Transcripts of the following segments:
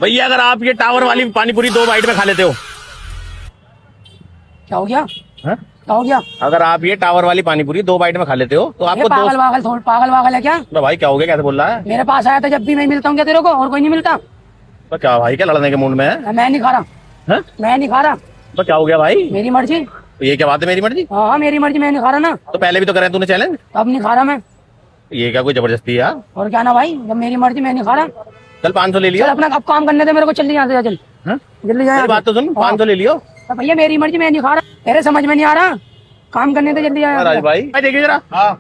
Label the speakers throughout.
Speaker 1: भैया अगर आप ये टावर वाली पानी पूरी 2 बाइट में खा लेते हो।
Speaker 2: क्या हो गया?
Speaker 1: हा?
Speaker 2: क्या हो गया?
Speaker 1: अगर आप ये टावर वाली पानी पूरी 2 बाइट में खा लेते हो तो आपको
Speaker 2: पागल वागल थोड़ा पागल वागल है क्या?
Speaker 1: तो भाई क्या हो गया, कैसे बोल रहा है?
Speaker 2: मेरे पास आया था जब भी मैं मिलता हूँ क्या तेरे को, और कोई नहीं मिलता?
Speaker 1: तो क्या भाई, क्या लड़ने के मूड में है?
Speaker 2: मैं नहीं खा रहा।
Speaker 1: हा?
Speaker 2: मैं नहीं खा रहा।
Speaker 1: तो क्या हो गया भाई?
Speaker 2: मेरी मर्जी।
Speaker 1: तो ये क्या बात है, मेरी मर्जी?
Speaker 2: हाँ मेरी मर्जी, मैं नहीं खा रहा ना।
Speaker 1: तो पहले भी तो करे तूने चैलेंज।
Speaker 2: अब नहीं खा रहा मैं।
Speaker 1: ये क्या कोई जबरदस्ती है यार?
Speaker 2: और क्या ना भाई, जब मेरी मर्जी मैं नहीं खा रहा।
Speaker 1: चल 500 ले
Speaker 2: चल
Speaker 1: लियो।
Speaker 2: अपना अब काम करने दे मेरे को, चल यहाँ से चल।
Speaker 1: हाँ?
Speaker 2: जल्दी जा।
Speaker 1: मेरी बात तो सुन, 500 ले लियो।
Speaker 2: तो भैया मेरी मर्जी, मैं नहीं खा रहा। तेरे समझ में नहीं आ रहा, काम करने दे जल्दी आ।
Speaker 1: राज भाई देखिए जरा।
Speaker 3: हाँ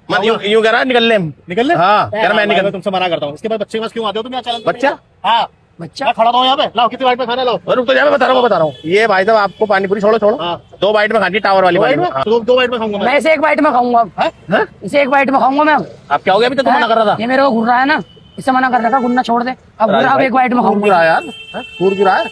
Speaker 1: मत यूं कह रहा निकल ले। हाँ कह रहा मैं निकल।
Speaker 3: तुमसे मना करता हूँ, इसके बाद बच्चे के पास क्यों आते हो तुम यहाँ चैलेंज?
Speaker 1: बच्चा?
Speaker 3: हाँ
Speaker 2: बच्चा
Speaker 3: मैं खड़ा था यहाँ पे, लाओ कितनी बाइट में खाना लाओ।
Speaker 1: रुक तो जा, मैं बता रहा हूँ। ये भाई साहब आपको पानी पूरी छोड़ो
Speaker 3: हाँ।
Speaker 1: 2 बाइट में खानी टावर वाली पानी। हाँ।
Speaker 3: दो बाइट में खाऊंगा
Speaker 2: मैं इसे 1 बाइट में खाऊंगा अब।
Speaker 1: हाँ?
Speaker 2: इसे 1 बाइट में खाऊंगा मैं अब।
Speaker 1: आप क्या हो गया, अभी तो तुम मना कर रहा था।
Speaker 2: ये मेरे को घूर रहा है ना, इससे मना कर रहा था घूरना छोड़ दे। अब
Speaker 1: राज
Speaker 2: अब
Speaker 1: भाई,
Speaker 2: 1 बाइट में
Speaker 1: घूर
Speaker 2: खाऊंगा
Speaker 1: क्यों रहा है यार?
Speaker 3: घूर क्यों रहा है?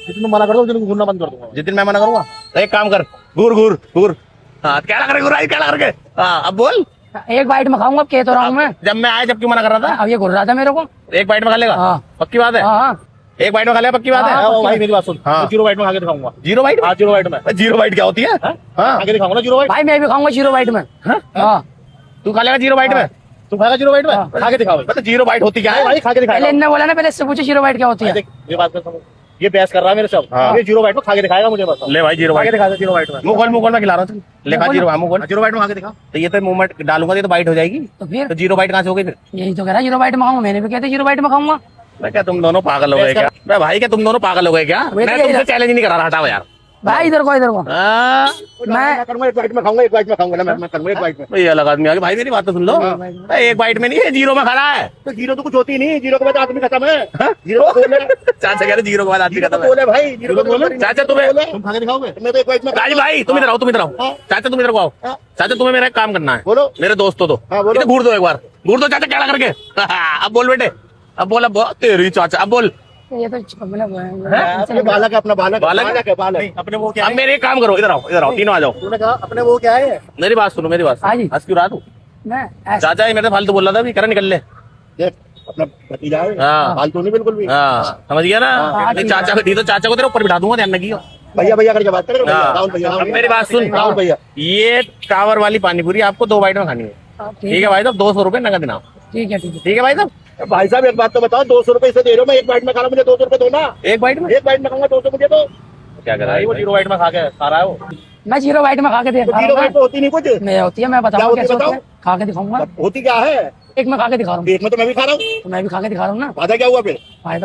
Speaker 3: जितने तुम मना कर दो उस दिन घूरना बंद कर दूंगा।
Speaker 1: जिस दिन मैं मना करूंगा तो एक काम कर, घूर। हाँ क्या लग रहा है, क्या लग रहा है? हाँ अब बोल।
Speaker 2: 1 बाइट में खाऊंगा, अब कह तो रहा हूँ मैं।
Speaker 1: जब मैं आया जब क्यों मना कर रहा था?
Speaker 2: अब ये घूर रहा था मेरे को।
Speaker 1: 1 बाइट में खा लेगा?
Speaker 2: हाँ।
Speaker 1: पक्की बात है?
Speaker 2: हाँ
Speaker 1: 1 बाइट में खा लेगा, पक्की बात है?
Speaker 2: हाँ,
Speaker 3: हाँ, भाई मेरी बात सुन,
Speaker 1: हाँ।
Speaker 3: 0 बाइट में खा के दिखाऊंगा।
Speaker 1: 0 बाइट?
Speaker 3: हाँ 0 बाइट में।
Speaker 1: 0 बाइट क्या होती है? हाँ
Speaker 3: खा के दिखाऊंगा ना 0 बाइट।
Speaker 2: भाई मैं भी खाऊंगा 0 बाइट में।
Speaker 1: हाँ?
Speaker 2: हाँ
Speaker 1: तू खा लेगा 0 बाइट में?
Speaker 3: तुम खाएगा 0 बाइट में?
Speaker 2: हाँ।
Speaker 3: खा के दिखाओ भाई।
Speaker 1: मतलब 0 बाइट होती क्या है?
Speaker 3: भाई खा के
Speaker 2: पहले
Speaker 3: दिखाएगा।
Speaker 2: इनने बोला ना, पहले इससे पूछो 0 बाइट क्या होती है।
Speaker 3: देख ये बात कर सुनो, ये बहस कर रहा है मेरे से।
Speaker 1: हाँ।
Speaker 3: ये 0 बाइट में खा के दिखाएगा मुझे, बस
Speaker 1: ले भाई 0
Speaker 3: खा के
Speaker 1: बाइट।
Speaker 3: दिखा दे 0 बाइट में।
Speaker 1: मुंह खोल मैं खिला रहा हूँ। ले खा 0 मुंह खोल।
Speaker 3: 0 बाइट में खा के दिखा।
Speaker 1: तो ये तो मुंह में डालूंगा तो ये तो बाइट हो जाएगी।
Speaker 2: तो फिर
Speaker 1: तो 0 बाइट कहाँ से हो गई फिर?
Speaker 2: यही तो कह रहा 0 बाइट में खाऊंगा, मैंने भी कहते 0 बाइट में खाऊंगा।
Speaker 1: मैं क्या तुम दोनों पागल हो गए क्या? मैं भाई क्या तुम दोनों पागल हो गए क्या?
Speaker 2: वे तो
Speaker 1: मैं
Speaker 2: यही
Speaker 1: तुमसे
Speaker 2: रहा।
Speaker 1: चैलेंज नहीं करा रहा, हटाओ यार।
Speaker 2: भाई इधर को
Speaker 1: हाँ?
Speaker 3: मैं करूंगा 1 बाइट में खाऊंगा, 1 बाइट में खाऊंगा ना, मैं करूंगा 1 बाइट में।
Speaker 1: ये अलग आदमी आ गया भाई, मेरी बात तो सुन लो। 1 बाइट में नहीं है, 0 में खड़ा है।
Speaker 3: तो 0 तो कुछ होती नहीं, 0 के बाद आदमी खत्म है।
Speaker 1: हाँ?
Speaker 3: 0 को बोले,
Speaker 1: चाचा कह रहे 0 के बाद आदमी
Speaker 3: 0
Speaker 1: खत्म
Speaker 3: को
Speaker 1: है।
Speaker 3: बोले भाई, 0 को बोले।
Speaker 1: चाचा तुम्हें
Speaker 3: तुम खा के दिखाओगे? मैं तो 1 बाइट में।
Speaker 1: राज भाई तुम इधर आओ,
Speaker 3: हाँ।
Speaker 1: चाचा तुम इधर को आओ।
Speaker 3: हाँ।
Speaker 1: चाचा तुम्हें मेरा एक काम करना है।
Speaker 3: बोलो।
Speaker 1: मेरे दोस्त हो तो
Speaker 3: हाँ, बोलो।
Speaker 1: इधर घूर दो एक बार, घूर दो चाचा क्या करके। अब बोल बेटे, अब बोल, अब तेरी चाचा अब बोल।
Speaker 2: ये तो
Speaker 3: अपने बालक है, अपना बालक
Speaker 1: बालक?
Speaker 3: है, बालक। अपने वो क्या
Speaker 1: अब
Speaker 3: है?
Speaker 1: मेरे एक काम करो, इधर आओ तीनों आ जाओ।
Speaker 3: तूने कहा अपने वो क्या है?
Speaker 1: मेरी बात सुनो, मेरी बात
Speaker 2: हाँ जी।
Speaker 1: हंस क्यों रहा तू?
Speaker 2: मैं ऐसे-
Speaker 1: चाचा ये मेरे से फालतू बोल रहा था, अभी कर निकल ले।
Speaker 3: देख अपना भतीजा है,
Speaker 1: हाँ।
Speaker 3: फालतू नहीं बिल्कुल भी।
Speaker 1: हाँ समझ गया ना?
Speaker 2: हाँ,
Speaker 1: नहीं, चाचा को दी तो चाचा को तेरे ऊपर बिठा दूंगा, ध्यान रखियो।
Speaker 3: भैया भैया करके बात करें।
Speaker 1: हाँ।
Speaker 3: राहुल भैया,
Speaker 1: अब मेरी बात सुन,
Speaker 3: राहुल भैया।
Speaker 1: ये टावर वाली पानी पूरी आपको 2 बाइट में खानी है। ठीक है भाई साहब, 200 रुपए नगद इनाम।
Speaker 2: ठीक है
Speaker 1: ठीक है भाई साहब?
Speaker 3: भाई साहब एक बात तो बताओ, 200 रुपए इसे दे रहे हो, मैं 1 बाइट में खा रहा हूँ, मुझे 200 रुपए दो ना।
Speaker 1: 1 बाइट में
Speaker 3: 1 बाइट में खाऊंगा 200 मुझे तो।
Speaker 1: क्या कर रहा
Speaker 3: भाई वो
Speaker 1: है?
Speaker 3: 0 बाइट में खा रहा है वो।
Speaker 2: मैं 0 बाइट में खा के
Speaker 3: तो
Speaker 2: दिखा
Speaker 3: 0
Speaker 2: रहा
Speaker 3: बाइट
Speaker 2: हूँ।
Speaker 3: तो होती नहीं कुछ।
Speaker 2: मैं होती है, मैं
Speaker 3: क्या
Speaker 2: बताऊंगा
Speaker 3: होती है
Speaker 2: कैसे
Speaker 3: बताओ?
Speaker 2: होती है। खा के दिखाऊंगा।
Speaker 3: होती क्या है?
Speaker 2: एक में खा के दिखा रहा हूँ,
Speaker 3: एक में तो मैं भी खा रहा हूँ।
Speaker 2: तो मैं भी खा के दिखा रहा हूँ ना।
Speaker 3: फायदा क्या हुआ फिर?
Speaker 2: फायदा